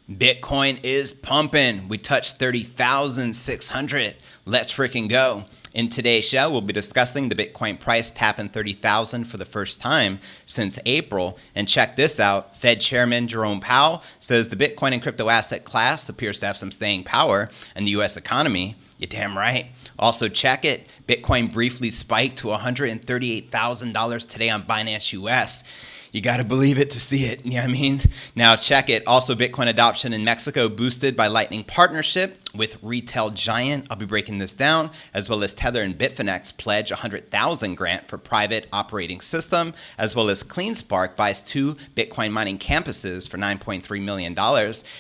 Bitcoin is pumping. We touched 30,600. Let's freaking go. In today's show, we'll be discussing the Bitcoin price tapping 30,000 for the first time since April. And check this out. Fed Chairman Jerome Powell says the Bitcoin and crypto asset class appears to have some staying power in the U.S. economy. You're damn right. Also, check it. Bitcoin briefly spiked to $138,000 today on Binance US. You got to believe it to see it. You know what I mean? Now check it. Also, Bitcoin adoption in Mexico boosted by Lightning partnership with retail giant. I'll be breaking this down, as well as Tether and Bitfinex pledge 100,000 grant for private operating system, as well as CleanSpark buys 2 Bitcoin mining campuses for $9.3 million.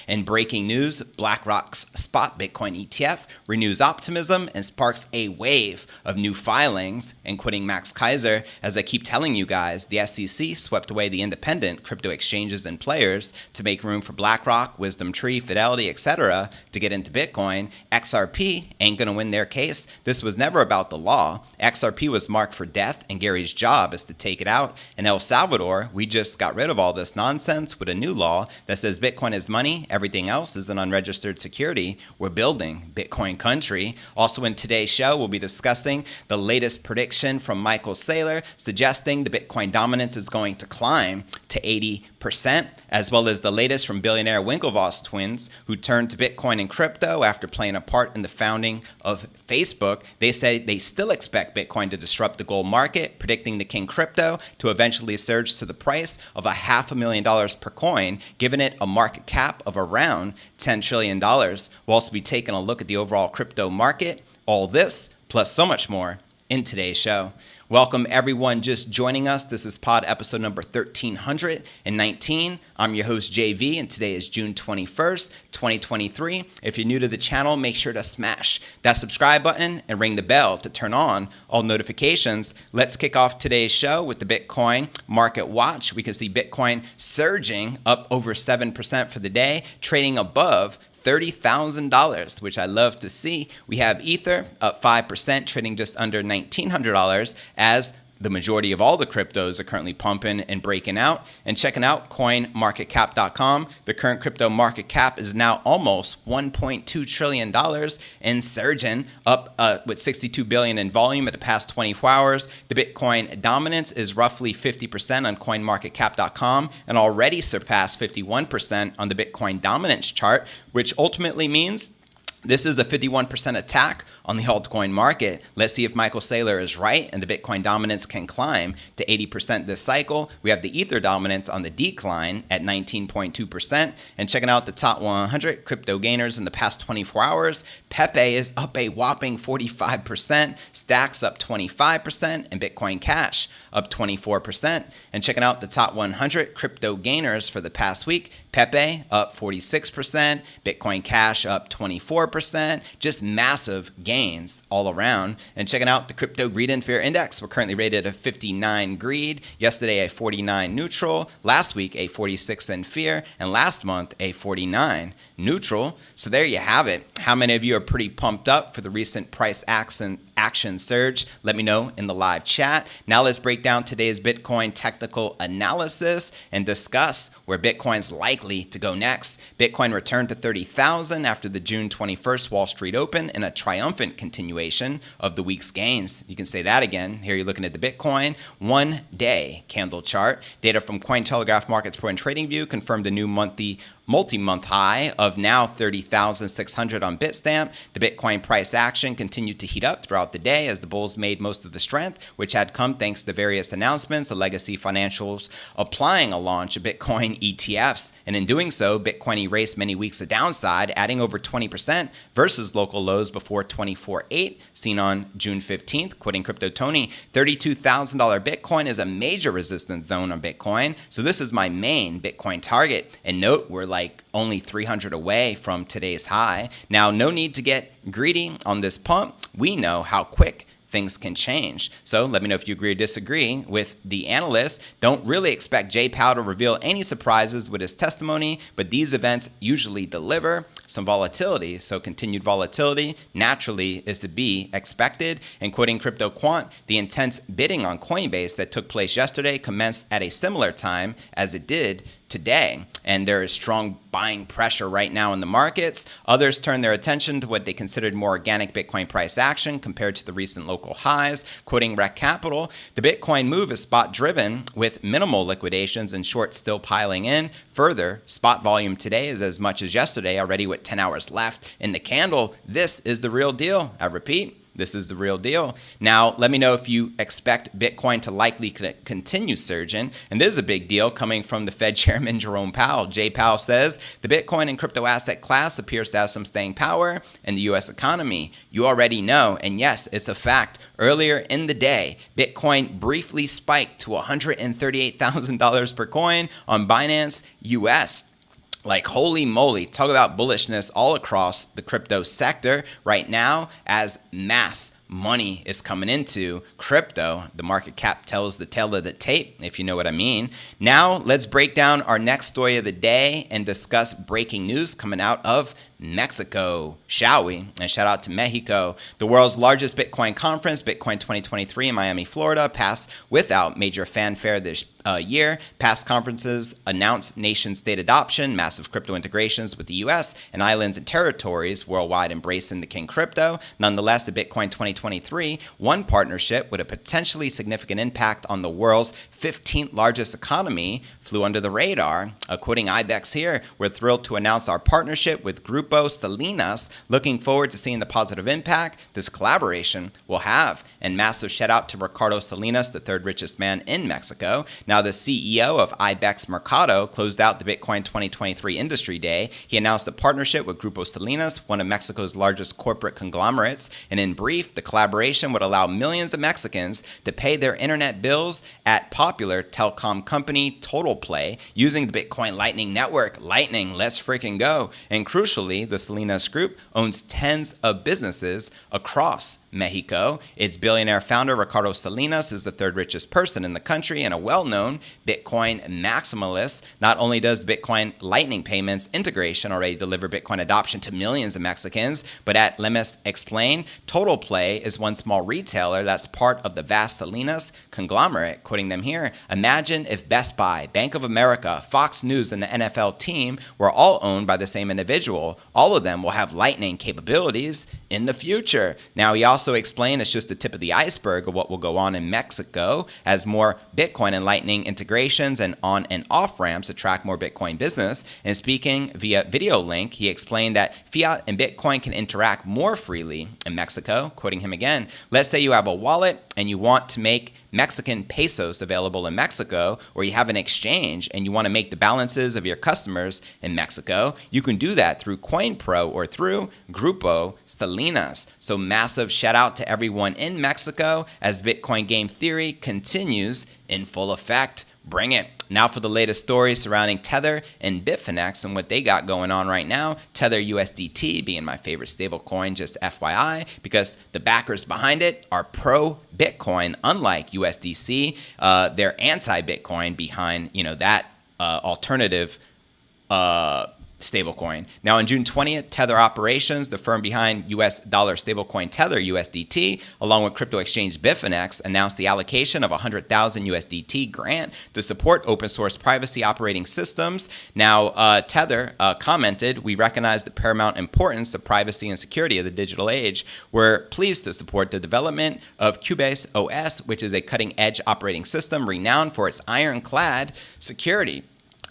In breaking news, Blackrock's spot Bitcoin ETF renews optimism and sparks a wave of new filings. And quoting Max Kaiser, as I keep telling you guys, the SEC swept away the independent crypto exchanges and players to make room for Blackrock, Wisdom Tree, Fidelity, etc. to get into Bitcoin. XRP ain't gonna win their case. This was never about the law. XRP was marked for death, and Gary's job is to take it out. In El Salvador, we just got rid of all this nonsense with a new law that says Bitcoin is money, everything else is an unregistered security. We're building Bitcoin country. Also in today's show, we'll be discussing the latest prediction from Michael Saylor, suggesting the Bitcoin dominance is going to climb to 80%, as well as the latest from billionaire Winklevoss twins, who turned to Bitcoin and crypto after playing a part in the founding of Facebook. They say they still expect Bitcoin to disrupt the gold market, predicting the king crypto to eventually surge to the price of $500,000 per coin, giving it a market cap of around $10 trillion. We'll also be taking a look at the overall crypto market. All this, plus so much more, in today's show. Welcome everyone just joining us. This is pod episode number 1319. I'm your host JV, and today is June 21st, 2023. If you're new to the channel, make sure to smash that subscribe button and ring the bell to turn on all notifications. Let's kick off today's show with the Bitcoin market watch. We can see Bitcoin surging up over 7% for the day, trading above $30,000, which I love to see. We have Ether up 5%, trading just under $1,900, as the majority of all the cryptos are currently pumping and breaking out. And checking out coinmarketcap.com, the current crypto market cap is now almost $1.2 trillion and surging up with $62 billion in volume at the past 24 hours. The Bitcoin dominance is roughly 50% on coinmarketcap.com and already surpassed 51% on the Bitcoin dominance chart, which ultimately means this is a 51% attack on the altcoin market. Let's see if Michael Saylor is right and the Bitcoin dominance can climb to 80% this cycle. We have the Ether dominance on the decline at 19.2%. And checking out the top 100 crypto gainers in the past 24 hours, Pepe is up a whopping 45%, Stacks up 25%, and Bitcoin Cash up 24%. And checking out the top 100 crypto gainers for the past week, Pepe up 46%, Bitcoin Cash up 24%, just massive gains all around. And checking out the crypto greed and fear index, we're currently rated a 59 greed, yesterday a 49 neutral, last week a 46 in fear, and last month a 49 neutral. So there you have it. How many of you are pretty pumped up for the recent price action surge? Let me know in the live chat. Now let's break down today's Bitcoin technical analysis and discuss where Bitcoin's likely to go next. Bitcoin returned to 30,000 after the June 21st Wall Street Open in a triumphant continuation of the week's gains. You can say that again. Here you're looking at the Bitcoin one-day candle chart. Data from Cointelegraph Markets Pro and TradingView confirmed a new multi-month high of now 30,600 on Bitstamp. The Bitcoin price action continued to heat up throughout the day as the bulls made most of the strength, which had come thanks to various announcements, the legacy financials applying a launch of Bitcoin ETFs. And in doing so, Bitcoin erased many weeks of downside, adding over 20% versus local lows before 24.8 seen on June 15th. Quoting Crypto Tony, $32,000 Bitcoin is a major resistance zone on Bitcoin. So this is my main Bitcoin target. And note, we're like only 300 away from today's high. Now, no need to get greedy on this pump. We know how quick things can change. So let me know if you agree or disagree with the analysts. Don't really expect Jay Powell to reveal any surprises with his testimony, but these events usually deliver some volatility. So continued volatility naturally is to be expected. And quoting Crypto Quant, the intense bidding on Coinbase that took place yesterday commenced at a similar time as it did today. And there is strong buying pressure right now in the markets. Others turn their attention to what they considered more organic Bitcoin price action compared to the recent local highs. Quoting Rec Capital, the Bitcoin move is spot driven with minimal liquidations and shorts still piling in. Further, spot volume today is as much as yesterday, already with 10 hours left in the candle. This is the real deal. I repeat, this is the real deal. Now, let me know if you expect Bitcoin to likely continue surging. And this is a big deal coming from the Fed Chairman Jerome Powell. Jay Powell says the Bitcoin and crypto asset class appears to have some staying power in the U.S. economy. You already know, and yes, it's a fact. Earlier in the day, Bitcoin briefly spiked to $138,000 per coin on Binance US. Like, holy moly, talk about bullishness all across the crypto sector right now as mass money is coming into crypto. The market cap tells the tale of the tape, if you know what I mean. Now, let's break down our next story of the day and discuss breaking news coming out of Mexico, shall we? And shout out to Mexico. The world's largest Bitcoin conference, Bitcoin 2023 in Miami, Florida, passed without major fanfare this year. Past conferences announced nation-state adoption, massive crypto integrations with the U.S. and islands and territories worldwide embracing the king crypto. Nonetheless, the Bitcoin 2023 one partnership with a potentially significant impact on the world's 15th largest economy flew under the radar. Quoting IBEX here, we're thrilled to announce our partnership with Grupo Salinas. Looking forward to seeing the positive impact this collaboration will have. And massive shout out to Ricardo Salinas, the third richest man in Mexico. Now, the CEO of IBEX Mercado closed out the Bitcoin 2023 Industry Day. He announced a partnership with Grupo Salinas, one of Mexico's largest corporate conglomerates. And in brief, the collaboration would allow millions of Mexicans to pay their internet bills at popular telecom company TotalPlay using the Bitcoin Lightning Network. Lightning, let's freaking go. And crucially, the Salinas Group owns tens of businesses across Mexico. Its billionaire founder, Ricardo Salinas, is the third richest person in the country and a well-known Bitcoin maximalist. Not only does Bitcoin Lightning payments integration already deliver Bitcoin adoption to millions of Mexicans, but at Lemes Explain, TotalPlay is one small retailer that's part of the vast Salinas conglomerate. Quoting them here, imagine if Best Buy, Bank of America, Fox News, and the NFL team were all owned by the same individual. All of them will have Lightning capabilities in the future. Now, he also explained it's just the tip of the iceberg of what will go on in Mexico as more Bitcoin and Lightning integrations and on and off ramps attract more Bitcoin business. And speaking via video link, he explained that fiat and Bitcoin can interact more freely in Mexico. Quoting him again, let's say you have a wallet and you want to make Mexican pesos available in Mexico, or you have an exchange and you want to make the balances of your customers in Mexico, you can do that through CoinPro or through Grupo Salinas. So massive shout out to everyone in Mexico as Bitcoin game theory continues in full effect. Bring it. Now for the latest stories surrounding Tether and Bitfinex and what they got going on right now. Tether USDT being my favorite stablecoin, just FYI, because the backers behind it are pro-Bitcoin, unlike USDC. They're anti-Bitcoin behind, that alternative stablecoin. Now, on June 20th, Tether Operations, the firm behind US dollar stablecoin Tether USDT, along with crypto exchange Bitfinex, announced the allocation of 100,000 USDT grant to support open source privacy operating systems. Now, Tether commented, we recognize the paramount importance of privacy and security of the digital age. We're pleased to support the development of Cubase OS, which is a cutting-edge operating system renowned for its ironclad security.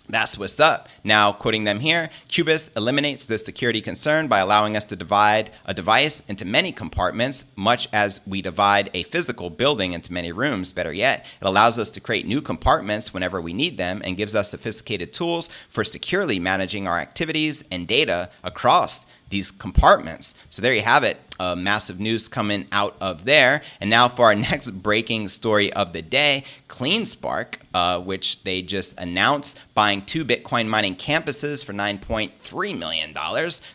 That's what's up. Now, quoting them here, Cubase eliminates this security concern by allowing us to divide a device into many compartments, much as we divide a physical building into many rooms. Better yet, it allows us to create new compartments whenever we need them and gives us sophisticated tools for securely managing our activities and data across these compartments. So there you have it. Massive news coming out of there. And now for our next breaking story of the day, CleanSpark, which they just announced buying 2 Bitcoin mining campuses for $9.3 million.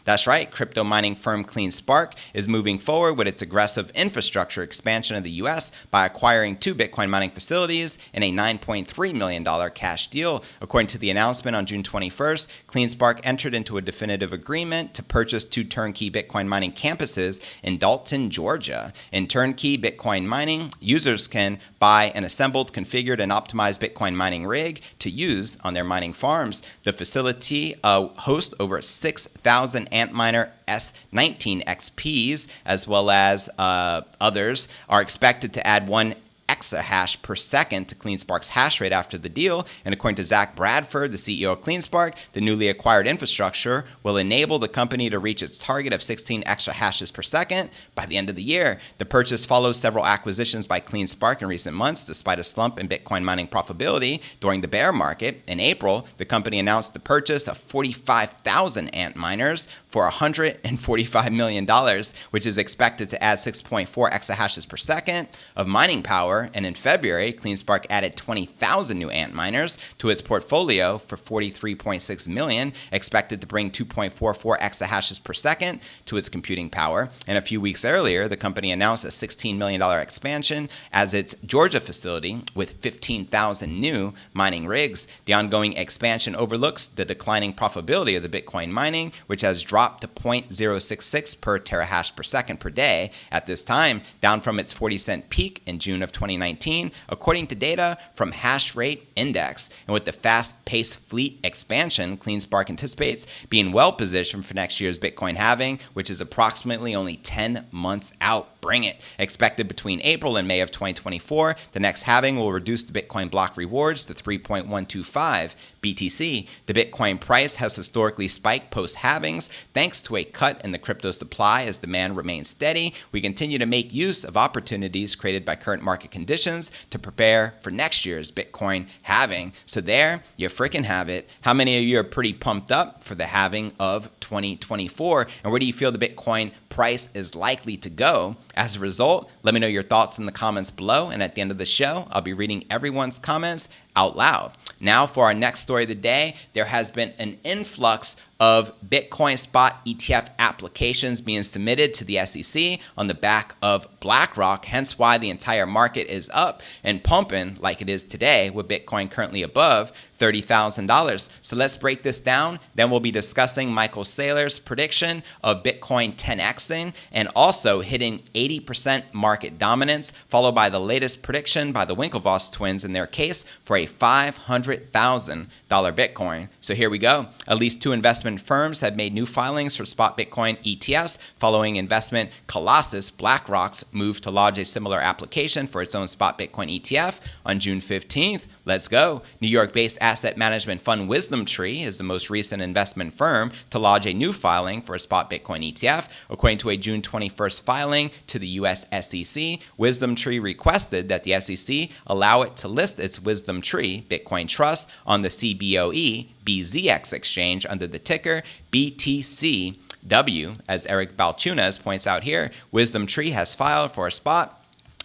That's right, crypto mining firm CleanSpark is moving forward with its aggressive infrastructure expansion in the US by acquiring 2 Bitcoin mining facilities in a $9.3 million cash deal. According to the announcement on June 21st, CleanSpark entered into a definitive agreement to purchase purchased 2 turnkey Bitcoin mining campuses in Dalton, Georgia. In turnkey Bitcoin mining, users can buy an assembled, configured, and optimized Bitcoin mining rig to use on their mining farms. The facility hosts over 6,000 Antminer S19 XPs, as well as others, are expected to add 1 exahash per second to CleanSpark's hash rate after the deal. And according to Zach Bradford, the CEO of CleanSpark, the newly acquired infrastructure will enable the company to reach its target of 16 extra hashes per second by the end of the year. The purchase follows several acquisitions by CleanSpark in recent months, despite a slump in Bitcoin mining profitability during the bear market. In April, the company announced the purchase of 45,000 ant miners for $145 million, which is expected to add 6.4 exahashes per second of mining power. And in February, CleanSpark added 20,000 new ant miners to its portfolio for $43.6 million, expected to bring 2.44 exahashes per second to its computing power. And a few weeks earlier, the company announced a $16 million expansion as its Georgia facility with 15,000 new mining rigs. The ongoing expansion overlooks the declining profitability of the Bitcoin mining, which has dropped to 0.066 per terahash per second per day at this time, down from its 40-cent peak in June of 2019, according to data from Hash Rate Index. And with the fast-paced fleet expansion, CleanSpark anticipates being well-positioned for next year's Bitcoin halving, which is approximately only 10 months out. Bring it. Expected between April and May of 2024, the next halving will reduce the Bitcoin block rewards to 3.125 BTC. The Bitcoin price has historically spiked post-halvings thanks to a cut in the crypto supply as demand remains steady. We continue to make use of opportunities created by current market conditions to prepare for next year's Bitcoin halving. So there, you freaking have it. How many of you are pretty pumped up for the halving of 2024? And where do you feel the Bitcoin price is likely to go? As a result, let me know your thoughts in the comments below. And at the end of the show, I'll be reading everyone's comments out loud. Now for our next story of the day, there has been an influx of Bitcoin spot ETF applications being submitted to the SEC on the back of Blackrock, hence why the entire market is up and pumping like it is today, with Bitcoin currently above $30,000. So let's break this down. Then we'll be discussing Michael Saylor's prediction of Bitcoin 10xing and also hitting 80% market dominance, followed by the latest prediction by the Winklevoss twins in their case for a $500,000 Bitcoin. So here we go. At least 2 investment firms have made new filings for spot Bitcoin ETFs following investment colossus BlackRock's move to lodge a similar application for its own spot Bitcoin ETF on June 15th. Let's go. New York-based asset management fund WisdomTree is the most recent investment firm to lodge a new filing for a spot Bitcoin ETF. According to a June 21st filing to the U.S. SEC, WisdomTree requested that the SEC allow it to list its WisdomTree Bitcoin Trust on the CBOE BZX exchange under the ticker BTCW. As Eric Balchunas points out here, WisdomTree has filed for a spot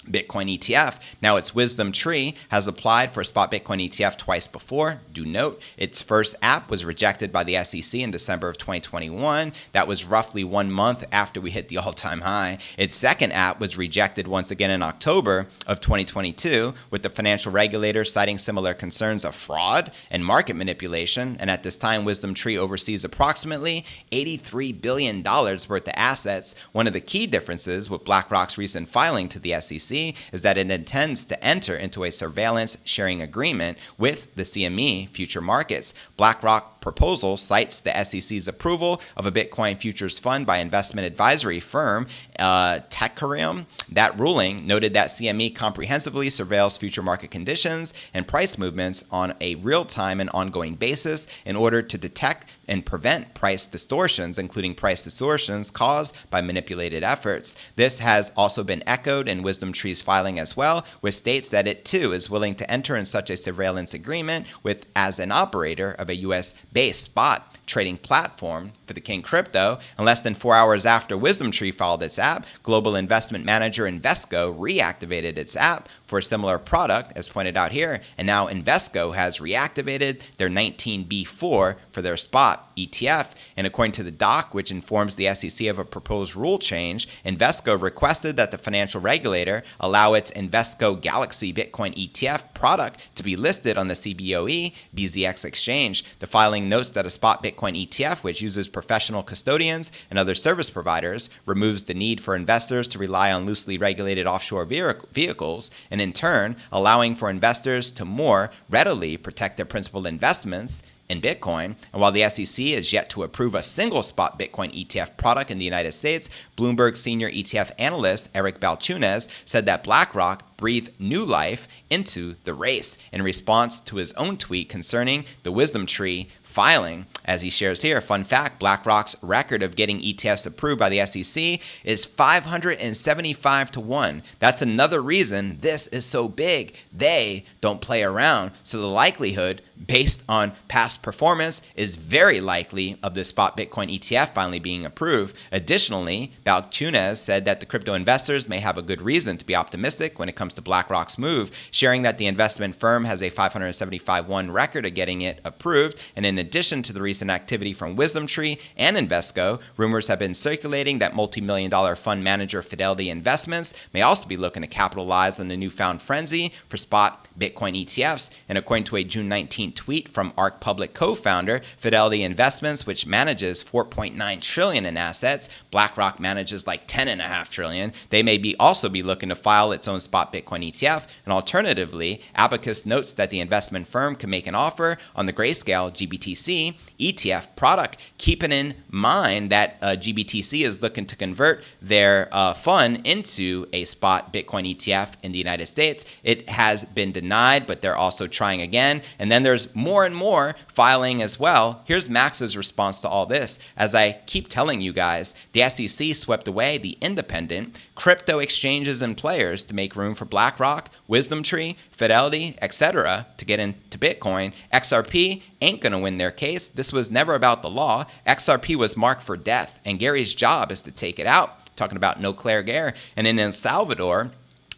Bitcoin ETF. Now, its WisdomTree has applied for a spot Bitcoin ETF twice before. Do note, its first app was rejected by the SEC in December of 2021. That was roughly 1 month after we hit the all-time high. Its second app was rejected once again in October of 2022, with the financial regulator citing similar concerns of fraud and market manipulation. And at this time, WisdomTree oversees approximately $83 billion worth of assets. One of the key differences with BlackRock's recent filing to the SEC is that it intends to enter into a surveillance sharing agreement with the CME future markets. BlackRock proposal cites the SEC's approval of a Bitcoin futures fund by investment advisory firm Techerium. That ruling noted that CME comprehensively surveils future market conditions and price movements on a real-time and ongoing basis in order to detect and prevent price distortions, including price distortions caused by manipulated efforts. This has also been echoed in WisdomTree's filing as well, which states that it too is willing to enter in such a surveillance agreement with as an operator of a US-based spot trading platform for the King Crypto. And less than 4 hours after WisdomTree filed its app, global investment manager Invesco reactivated its app for a similar product, as pointed out here. And now Invesco has reactivated their 19B4 for their spot ETF. And according to the doc, which informs the SEC of a proposed rule change, Invesco requested that the financial regulator allow its Invesco Galaxy Bitcoin ETF product to be listed on the CBOE BZX exchange. The filing filing notes that a spot Bitcoin ETF, which uses professional custodians and other service providers, removes the need for investors to rely on loosely regulated offshore vehicles, and in turn, allowing for investors to more readily protect their principal investments in Bitcoin. And while the SEC is yet to approve a single spot Bitcoin ETF product in the United States, Bloomberg senior ETF analyst Eric Balchunas said that Blackrock breathed new life into the race in response to his own tweet concerning the Wisdom Tree filing. As he shares here, fun fact, BlackRock's record of getting ETFs approved by the SEC is 575 to 1. That's another reason this is so big. They don't play around. So the likelihood, based on past performance, is very likely of the spot Bitcoin ETF finally being approved. Additionally, Balchunas said that the crypto investors may have a good reason to be optimistic when it comes to BlackRock's move, sharing that the investment firm has a 575-1 record of getting it approved. And in addition to the recent activity from Wisdom Tree and Invesco, rumors have been circulating that multi-million-dollar fund manager Fidelity Investments may also be looking to capitalize on the newfound frenzy for spot Bitcoin ETFs. And according to a June 19 tweet from ARK Public co-founder, Fidelity Investments, which manages $4.9 trillion in assets, BlackRock manages like $10.5 trillion. They may also be looking to file its own spot Bitcoin ETF. And alternatively, Abacus notes that the investment firm can make an offer on the Grayscale GBTC ETF product, keeping in mind that GBTC is looking to convert their fund into a spot Bitcoin ETF in the United States. It has been denied, but they're also trying again. And then there's more and more filing as well. Here's Max's response to all this. As I keep telling you guys, the SEC swept away the independent crypto exchanges and players to make room for BlackRock, Wisdom Tree, Fidelity, etc. to get into Bitcoin. XRP ain't going to win their case. This was never about the law. XRP was marked for death, and Gary's job is to take it out. Talking about no Claire Gare. And in El Salvador,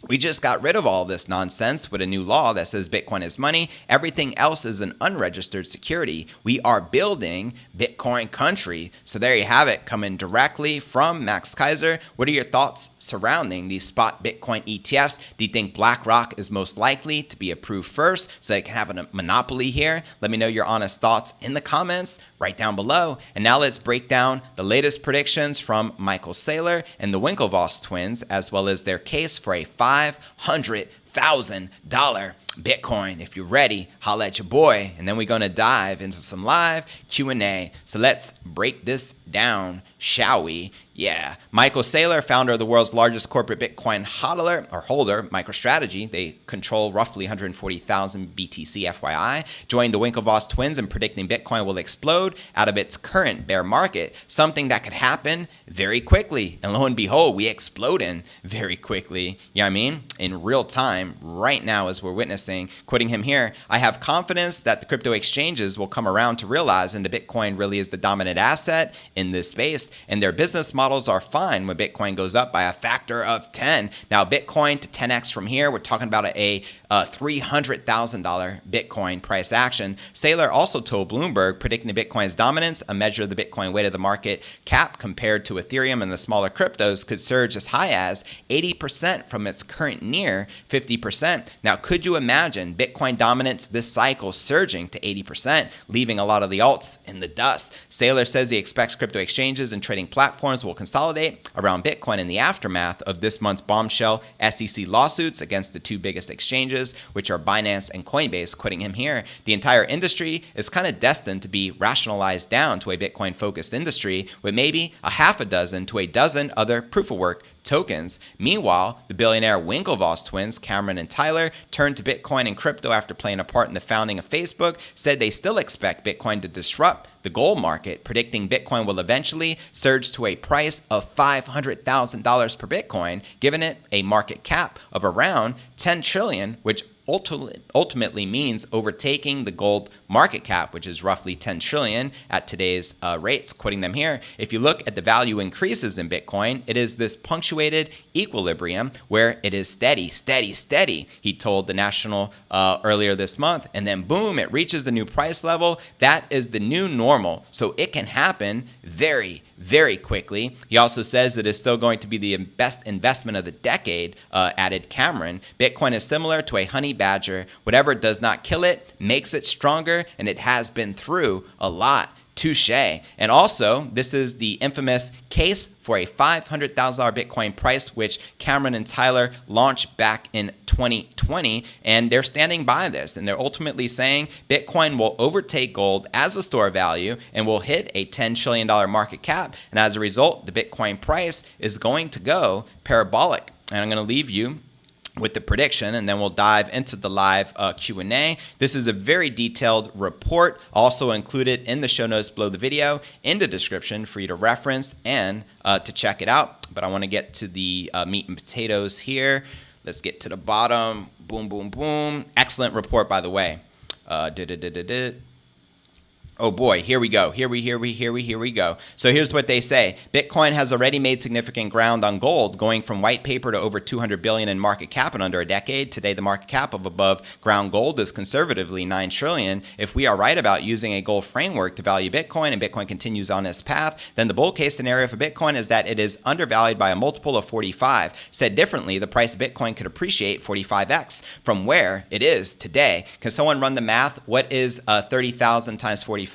we just got rid of all this nonsense with a new law that says Bitcoin is money. Everything else is an unregistered security. We are building Bitcoin country. So there you have it, coming directly from Max Kaiser. What are your thoughts surrounding these spot Bitcoin ETFs? Do you think BlackRock is most likely to be approved first so they can have a monopoly here? Let me know your honest thoughts in the comments right down below. And now let's break down the latest predictions from Michael Saylor and the Winklevoss twins, as well as their case for a $500,000 Bitcoin. If you're ready, holla at your boy. And then we're going to dive into some live Q&A. So let's break this down, shall we? Yeah. Michael Saylor, founder of the world's largest corporate Bitcoin holder, MicroStrategy, they control roughly 140,000 BTC FYI, joined the Winklevoss twins in predicting Bitcoin will explode out of its current bear market, something that could happen very quickly. And lo and behold, we exploding very quickly. You know what I mean? In real time, right now as we're witnessing. Quoting him here, I have confidence that the crypto exchanges will come around to realizing that Bitcoin really is the dominant asset in this space, and their business models are fine when Bitcoin goes up by a factor of 10. Now, Bitcoin to 10x from here, we're talking about a $300,000 Bitcoin price action. Saylor also told Bloomberg, predicting Bitcoin's dominance, a measure of the Bitcoin weight of the market cap compared to Ethereum and the smaller cryptos, could surge as high as 80% from its current near 50%. Now, could you imagine Bitcoin dominance this cycle surging to 80%, leaving a lot of the alts in the dust? Saylor says he expects crypto exchanges and trading platforms will consolidate around Bitcoin in the aftermath of this month's bombshell SEC lawsuits against the two biggest exchanges, which are Binance and Coinbase. Quoting him here, the entire industry is kind of destined to be rationalized down to a Bitcoin-focused industry with maybe a half a dozen to a dozen other proof-of-work tokens. Meanwhile, the billionaire Winklevoss twins, Cameron and Tyler, turned to Bitcoin and crypto after playing a part in the founding of Facebook, said they still expect Bitcoin to disrupt the gold market, predicting Bitcoin will eventually surge to a price of $500,000 per Bitcoin, giving it a market cap of around $10 trillion, which ultimately means overtaking the gold market cap, which is roughly 10 trillion at today's rates. Quoting them here, if you look at the value increases in Bitcoin, it is this punctuated equilibrium where it is steady, steady, steady, he told the National earlier this month. And then boom, it reaches the new price level. That is the new normal. So it can happen very, very quickly. He also says that it's still going to be the best investment of the decade, added Cameron. Bitcoin is similar to a honey badger. Whatever does not kill it makes it stronger, and it has been through a lot. Touche. And also, this is the infamous case for a $500,000 Bitcoin price, which Cameron and Tyler launched back in 2020. And they're standing by this. And they're ultimately saying Bitcoin will overtake gold as a store of value and will hit a $10 trillion market cap. And as a result, the Bitcoin price is going to go parabolic. And I'm going to leave you with the prediction, and then we'll dive into the live Q&A. This is a very detailed report, also included in the show notes below the video, in the description for you to reference and to check it out. But I want to get to the meat and potatoes here. Let's get to the bottom. Boom, boom, boom. Excellent report, by the way. Oh boy, here we go. Here we go. So here's what they say. Bitcoin has already made significant ground on gold, going from white paper to over 200 billion in market cap in under a decade. Today, the market cap of above ground gold is conservatively 9 trillion. If we are right about using a gold framework to value Bitcoin and Bitcoin continues on its path, then the bull case scenario for Bitcoin is that it is undervalued by a multiple of 45. Said differently, the price of Bitcoin could appreciate 45x from where it is today. Can someone run the math? What is 30,000 times 45?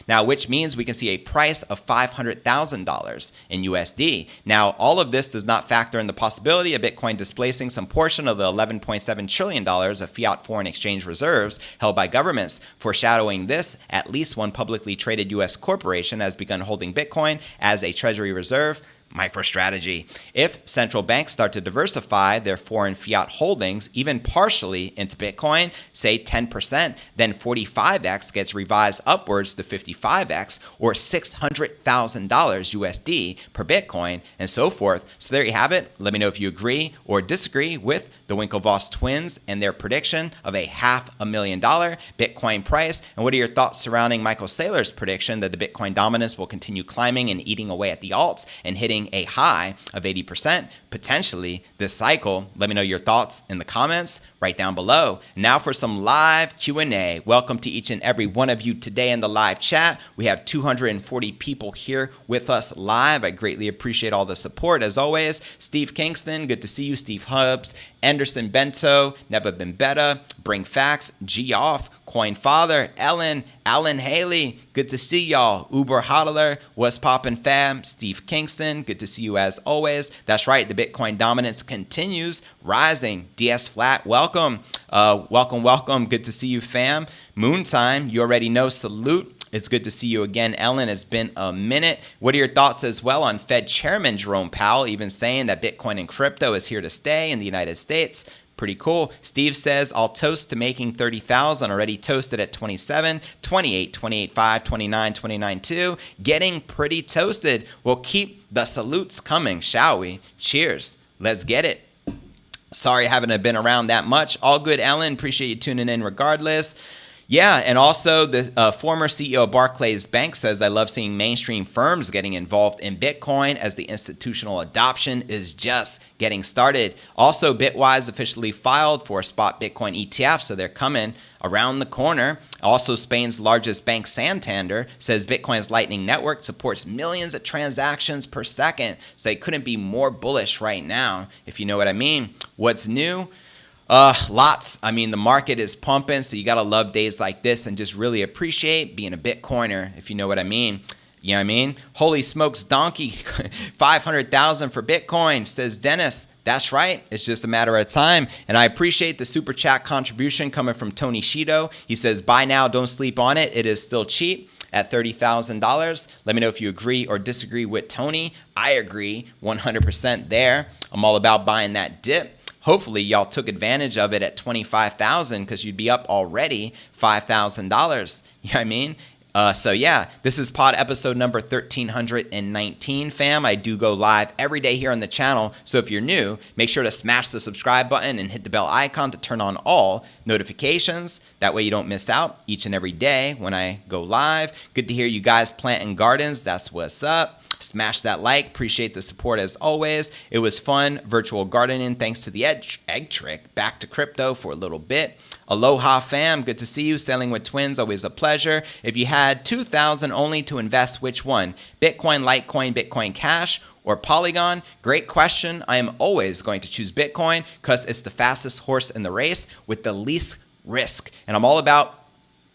Now, which means we can see a price of $500,000 in USD. Now, all of this does not factor in the possibility of Bitcoin displacing some portion of the $11.7 trillion of fiat foreign exchange reserves held by governments. Foreshadowing this, at least one publicly traded U.S. corporation has begun holding Bitcoin as a treasury reserve. MicroStrategy. If central banks start to diversify their foreign fiat holdings, even partially into Bitcoin, say 10%, then 45x gets revised upwards to 55x or $600,000 USD per Bitcoin and so forth. So there you have it. Let me know if you agree or disagree with the Winklevoss twins and their prediction of a $500,000 Bitcoin price. And what are your thoughts surrounding Michael Saylor's prediction that the Bitcoin dominance will continue climbing and eating away at the alts and hitting a high of 80% potentially this cycle? Let me know your thoughts in the comments right down below. Now for some live Q&A. Welcome to each and every one of you today in the live chat. We have 240 people here with us live. I greatly appreciate all the support as always. Steve Kingston, good to see you. Steve Hubbs, Anderson Bento, Never Been Better, Bring Facts, G Off, Coin Father, Ellen, Alan Haley, good to see y'all. Uber Hodler, What's Poppin' Fam, Steve Kingston, good to see you as always. That's right, the Bitcoin dominance continues rising. DS Flat, welcome. Welcome. Good to see you, fam. Moontime, you already know, salute. It's good to see you again, Ellen. It's been a minute. What are your thoughts as well on Fed Chairman Jerome Powell even saying that Bitcoin and crypto is here to stay in the United States? Pretty cool. Steve says, I'll toast to making 30,000. Already toasted at 27, 28, 28.5, 29, 29.2. Getting pretty toasted. We'll keep the salutes coming, shall we? Cheers. Let's get it. Sorry I haven't been around that much. All good, Ellen. Appreciate you tuning in regardless. Yeah, and also the former CEO of Barclays Bank says, I love seeing mainstream firms getting involved in Bitcoin as the institutional adoption is just getting started. Also, Bitwise officially filed for a spot Bitcoin ETF, so they're coming around the corner. Also, Spain's largest bank, Santander, says Bitcoin's Lightning Network supports millions of transactions per second. So they couldn't be more bullish right now, if you know what I mean. What's new? Lots. I mean, the market is pumping, so you got to love days like this and just really appreciate being a Bitcoiner, if you know what I mean. You know what I mean? Holy smokes, donkey. 500,000 for Bitcoin, says Dennis. That's right. It's just a matter of time. And I appreciate the super chat contribution coming from Tony Shido. He says, buy now, don't sleep on it. It is still cheap at $30,000. Let me know if you agree or disagree with Tony. I agree 100% there. I'm all about buying that dip. Hopefully, y'all took advantage of it at $25,000 because you'd be up already $5,000. You know what I mean? So yeah, this is pod episode number 1319, fam. I do go live every day here on the channel. So if you're new, make sure to smash the subscribe button and hit the bell icon to turn on all notifications. That way you don't miss out each and every day when I go live. Good to hear you guys planting gardens. That's what's up. Smash that like. Appreciate the support as always. It was fun virtual gardening thanks to the egg trick. Back to crypto for a little bit. Aloha, fam. Good to see you. Selling with twins, always a pleasure. If you had had 2,000 only to invest, which one? Bitcoin, Litecoin, Bitcoin Cash, or Polygon? Great question. I am always going to choose Bitcoin because it's the fastest horse in the race with the least risk. And I'm all about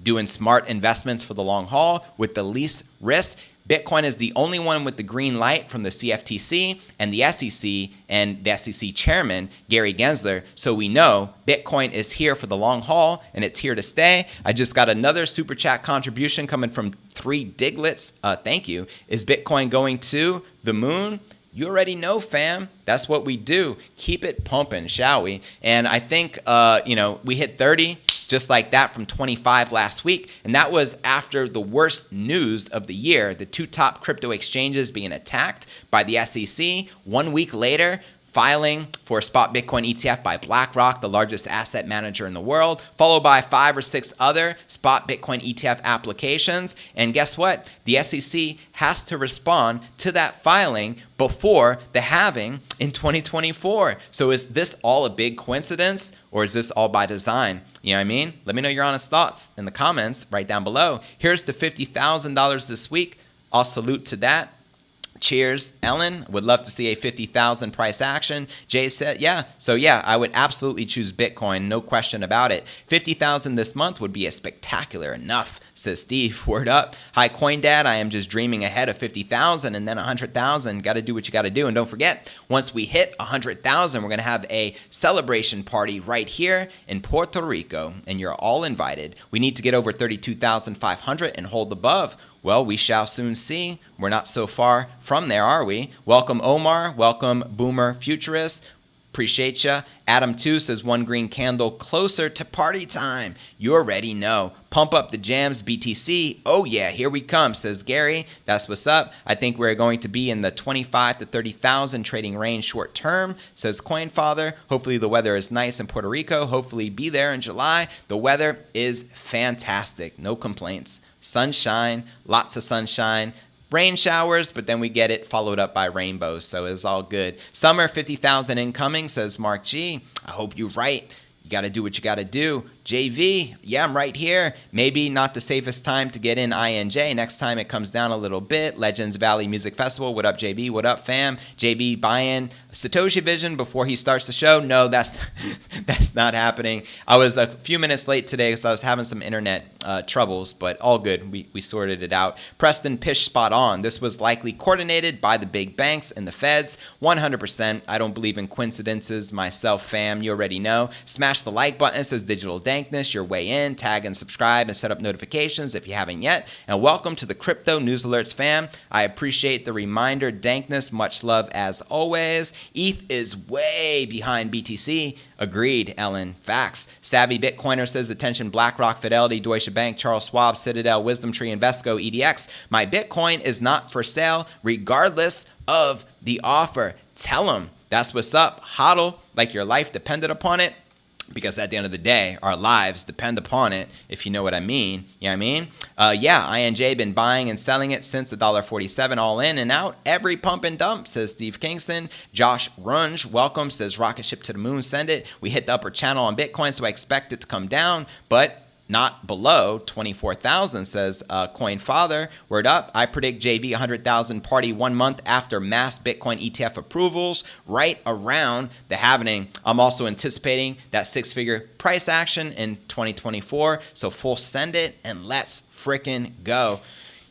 doing smart investments for the long haul with the least risk. Bitcoin is the only one with the green light from the CFTC and the SEC and the SEC chairman, Gary Gensler. So we know Bitcoin is here for the long haul and it's here to stay. I just got another super chat contribution coming from 3 Diglets. Thank you. Is Bitcoin going to the moon? You already know, fam. That's what we do. Keep it pumping, shall we? And I think, we hit 30 just like that from 25 last week. And that was after the worst news of the year, the 2 top crypto exchanges being attacked by the SEC. 1 week later, filing for a spot Bitcoin ETF by Blackrock, the largest asset manager in the world, followed by 5 or 6 other spot Bitcoin ETF applications. And guess what? The SEC has to respond to that filing before the halving in 2024. So is this all a big coincidence or is this all by design? You know what I mean? Let me know your honest thoughts in the comments right down below. Here's the $50,000 this week. I'll salute to that. Cheers, Ellen. Would love to see a 50,000 price action. Jay said, yeah. So yeah, I would absolutely choose Bitcoin. No question about it. 50,000 this month would be a spectacular enough, says Steve. Word up. Hi, CoinDad. I am just dreaming ahead of 50,000 and then 100,000. Got to do what you got to do. And don't forget, once we hit 100,000, we're going to have a celebration party right here in Puerto Rico. And you're all invited. We need to get over 32,500 and hold above. Well, we shall soon see. We're not so far from there, are we? Welcome, Omar. Welcome, Boomer Futurist. Appreciate ya. Adam 2 says 1 green candle closer to party time. You already know. Pump up the jams, BTC. Oh yeah, here we come, says Gary. That's what's up. I think we're going to be in the 25 to 30,000 trading range short term, says Coinfather. Hopefully the weather is nice in Puerto Rico. Hopefully be there in July. The weather is fantastic. No complaints. Sunshine, lots of sunshine. Rain showers, but then we get it followed up by rainbows, so it's all good. Summer 50,000 incoming, says Mark G. I hope you're right. You got to do what you got to do. JV, yeah, I'm right here. Maybe not the safest time to get in INJ. Next time it comes down a little bit. Legends Valley Music Festival. What up, JV? What up, fam? JV buying Satoshi Vision before he starts the show. No, that's not happening. I was a few minutes late today because I was having some internet troubles, but all good. We sorted it out. Preston Pish spot on. This was likely coordinated by the big banks and the feds. 100%. I don't believe in coincidences myself, fam. You already know. Smash the like button. It says Digital Dankness. Your way in. Tag and subscribe and set up notifications if you haven't yet. And welcome to the Crypto News Alerts, fam. I appreciate the reminder. Dankness. Much love as always. ETH is way behind BTC. Agreed, Ellen. Facts. Savvy Bitcoiner says, attention, BlackRock, Fidelity, Deutsche Bank, Charles Schwab, Citadel, Wisdom Tree, Invesco, EDX. My Bitcoin is not for sale regardless of the offer. Tell them. That's what's up. HODL, like your life depended upon it. Because at the end of the day, our lives depend upon it, if you know what I mean. You know what I mean? Yeah, INJ been buying and selling it since $1.47 all in and out. Every pump and dump, says Steve Kingston. Josh Runge, welcome, says rocket ship to the moon, send it. We hit the upper channel on Bitcoin, so I expect it to come down, but not below 24,000, says Coinfather. Word up. I predict JV 100,000 party 1 month after mass Bitcoin ETF approvals, right around the halving. I'm also anticipating that 6-figure price action in 2024. So full send it and let's frickin' go.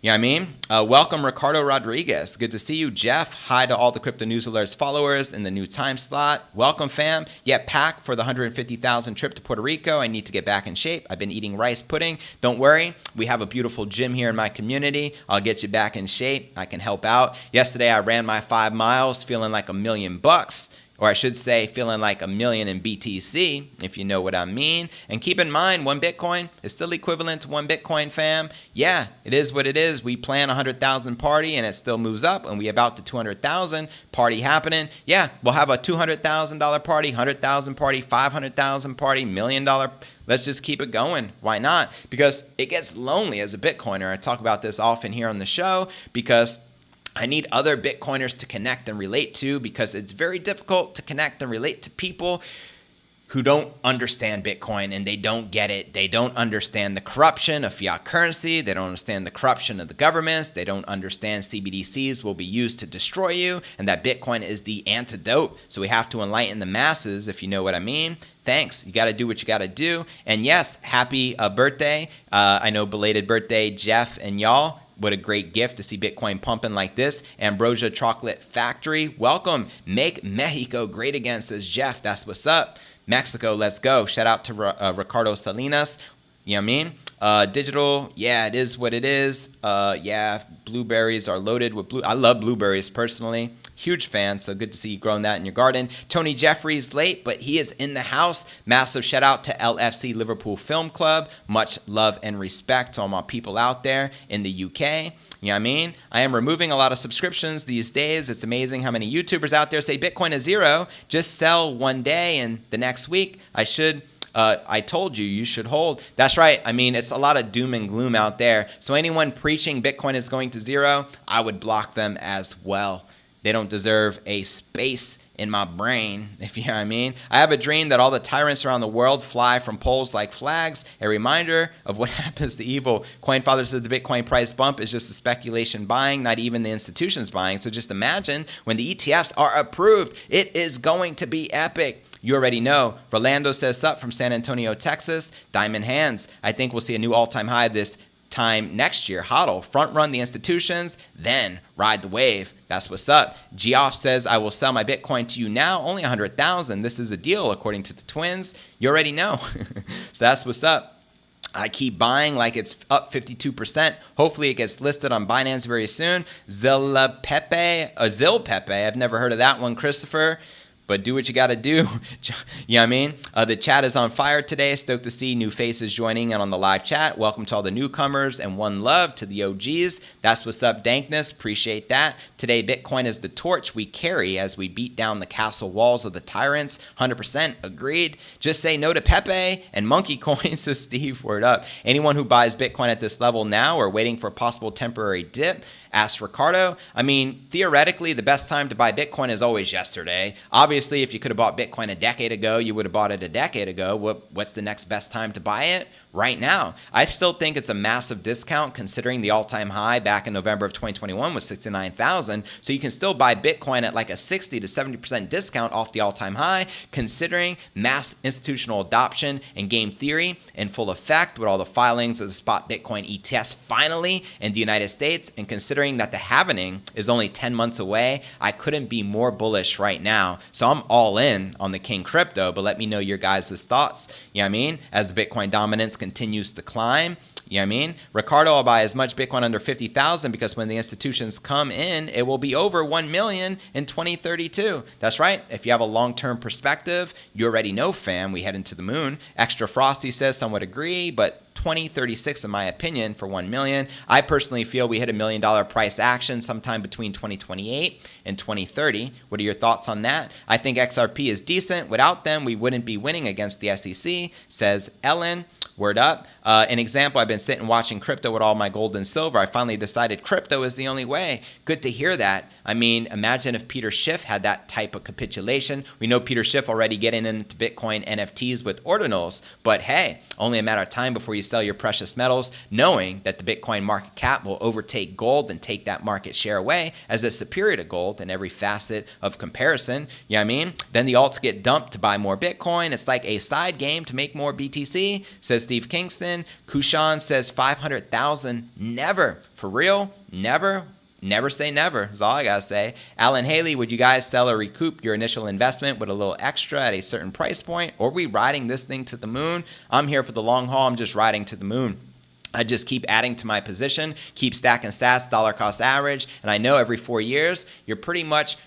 You know what I mean? Welcome, Ricardo Rodriguez. Good to see you. Jeff, hi to all the Crypto News Alerts followers in the new time slot. Welcome, fam. Yeah, pack for the 150,000 trip to Puerto Rico. I need to get back in shape. I've been eating rice pudding. Don't worry. We have a beautiful gym here in my community. I'll get you back in shape. I can help out. Yesterday, I ran my 5 miles feeling like $1,000,000. Or I should say feeling like $1 million in BTC, if you know what I mean. And keep in mind, 1 Bitcoin is still equivalent to 1 Bitcoin, fam. Yeah, it is what it is. We plan 100,000 party and it still moves up and we about to 200,000 party happening. Yeah, we'll have a $200,000 party, 100,000 party, 500,000 party, $1 million. Let's just keep it going. Why not? Because it gets lonely as a Bitcoiner. I talk about this often here on the show because I need other Bitcoiners to connect and relate to, because it's very difficult to connect and relate to people who don't understand Bitcoin and they don't get it. They don't understand the corruption of fiat currency. They don't understand the corruption of the governments. They don't understand CBDCs will be used to destroy you and that Bitcoin is the antidote. So we have to enlighten the masses, if you know what I mean. Thanks. You got to do what you got to do. And yes, happy birthday. I know belated birthday, Jeff and y'all. What a great gift to see Bitcoin pumping like this. Ambrosia Chocolate Factory, welcome. Make Mexico great again, says Jeff. That's what's up. Mexico, let's go. Shout out to Ricardo Salinas. You know what I mean? Digital, yeah, it is what it is. Yeah, blueberries are loaded with blue. I love blueberries personally. Huge fan, so good to see you growing that in your garden. Tony Jeffrey's late, but he is in the house. Massive shout out to LFC Liverpool Film Club. Much love and respect to all my people out there in the UK. You know what I mean? I am removing a lot of subscriptions these days. It's amazing how many YouTubers out there say Bitcoin is zero. Just sell one day and the next week I told you, you should hold. That's right. I mean, it's a lot of doom and gloom out there. So anyone preaching Bitcoin is going to zero, I would block them as well. They don't deserve a space in my brain, if you know what I mean. I have a dream that all the tyrants around the world fly from poles like flags, a reminder of what happens to evil. Coinfather says the Bitcoin price bump is just a speculation buying, not even the institutions buying. So just imagine when the ETFs are approved, it is going to be epic. You already know. Rolando says sup from San Antonio, Texas. Diamond hands. I think we'll see a new all-time high this time next year. HODL, front run the institutions, then ride the wave. That's what's up. Geoff says, I will sell my Bitcoin to you now, only 100,000. This is a deal according to the twins. You already know. So that's what's up. I keep buying like it's up 52%. Hopefully it gets listed on Binance very soon. Zilpepe, I've never heard of that one, Christopher. But do what you got to do. You know what I mean? The chat is on fire today. Stoked to see new faces joining in on the live chat. Welcome to all the newcomers and one love to the OGs. That's what's up, Dankness. Appreciate that. Today, Bitcoin is the torch we carry as we beat down the castle walls of the tyrants. 100% agreed. Just say no to Pepe and monkey coins, says Steve. Word up. Anyone who buys Bitcoin at this level now or waiting for a possible temporary dip, ask Ricardo. I mean, theoretically, the best time to buy Bitcoin is always yesterday. Obviously, if you could have bought Bitcoin a decade ago, you would have bought it a decade ago. What's the next best time to buy it? Right now. I still think it's a massive discount considering the all-time high back in November of 2021 was 69,000. So you can still buy Bitcoin at like a 60 to 70% discount off the all-time high, considering mass institutional adoption and game theory in full effect with all the filings of the spot Bitcoin ETFs finally in the United States, and considering that the halvening is only 10 months away, I couldn't be more bullish right now. So I'm all in on the King crypto, but let me know your guys' thoughts. You know what I mean? As the Bitcoin dominance continues to climb. You know what I mean? Ricardo, I'll buy as much Bitcoin under 50,000 because when the institutions come in, it will be over 1 million in 2032. That's right. If you have a long-term perspective, you already know, fam, we head into the moon. Extra Frosty says, some would agree, but 2036 in my opinion for 1 million. I personally feel we hit $1 million price action sometime between 2028 and 2030. What are your thoughts on that? I think XRP is decent. Without them, we wouldn't be winning against the SEC, says Ellen. Word up. An example, I've been sitting watching crypto with all my gold and silver. I finally decided crypto is the only way. Good to hear that. I mean, imagine if Peter Schiff had that type of capitulation. We know Peter Schiff already getting into Bitcoin NFTs with ordinals, but hey, only a matter of time before you sell your precious metals, knowing that the Bitcoin market cap will overtake gold and take that market share away as it's superior to gold in every facet of comparison. You know what I mean? Then the alts get dumped to buy more Bitcoin. It's like a side game to make more BTC, says Steve Kingston. Kushan says 500,000. Never. For real? Never. Never say never is all I gotta say. Alan Haley, would you guys sell or recoup your initial investment with a little extra at a certain price point? Or are we riding this thing to the moon? I'm here for the long haul. I'm just riding to the moon. I just keep adding to my position, keep stacking stats, dollar cost average. And I know every 4 years, you're pretty much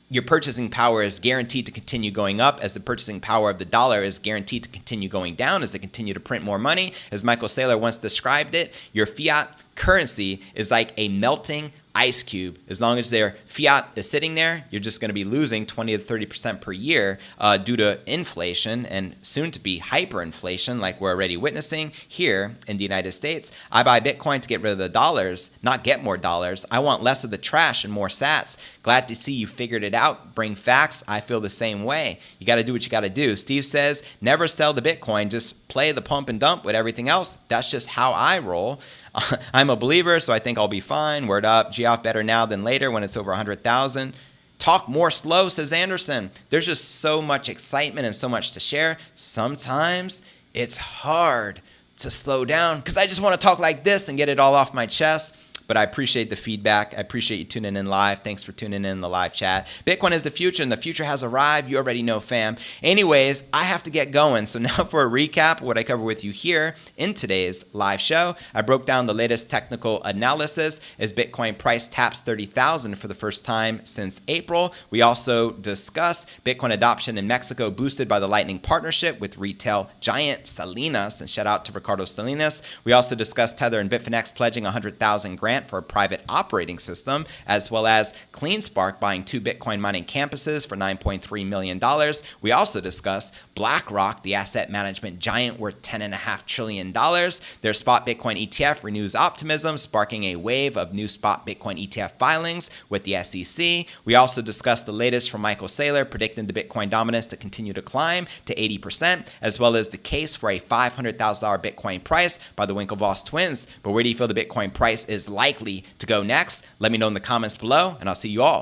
your purchasing power is guaranteed to continue going up as the purchasing power of the dollar is guaranteed to continue going down as they continue to print more money. As Michael Saylor once described it, your fiat currency is like a melting ice cube. As long as their fiat is sitting there, you're just going to be losing 20 to 30% per year due to inflation and soon to be hyperinflation like we're already witnessing here in the United States. I buy Bitcoin to get rid of the dollars, not get more dollars. I want less of the trash and more sats. Glad to see you figured it out. Bring facts. I feel the same way. You got to do what you got to do. Steve says, never sell the Bitcoin. Just play the pump and dump with everything else. That's just how I roll. I'm a believer, so I think I'll be fine. Word up. G-off better now than later when it's over 100,000. Talk more slow, says Anderson. There's just so much excitement and so much to share. Sometimes it's hard to slow down because I just want to talk like this and get it all off my chest. But I appreciate the feedback. I appreciate you tuning in live. Thanks for tuning in the live chat. Bitcoin is the future, and the future has arrived. You already know, fam. Anyways, I have to get going. So now for a recap of what I cover with you here in today's live show, I broke down the latest technical analysis as Bitcoin price taps 30,000 for the first time since April. We also discussed Bitcoin adoption in Mexico boosted by the Lightning partnership with retail giant Salinas. And shout out to Ricardo Salinas. We also discussed Tether and Bitfinex pledging 100,000 grant for a private operating system, as well as CleanSpark buying 2 Bitcoin mining campuses for $9.3 million. We also discussed Blackrock, the asset management giant worth $10.5 trillion. Their spot Bitcoin ETF renews optimism, sparking a wave of new spot Bitcoin ETF filings with the SEC. We also discussed the latest from Michael Saylor, predicting the Bitcoin dominance to continue to climb to 80%, as well as the case for a $500,000 Bitcoin price by the Winklevoss twins. But where do you feel the Bitcoin price is likely to go next? Let me know in the comments below, and I'll see you all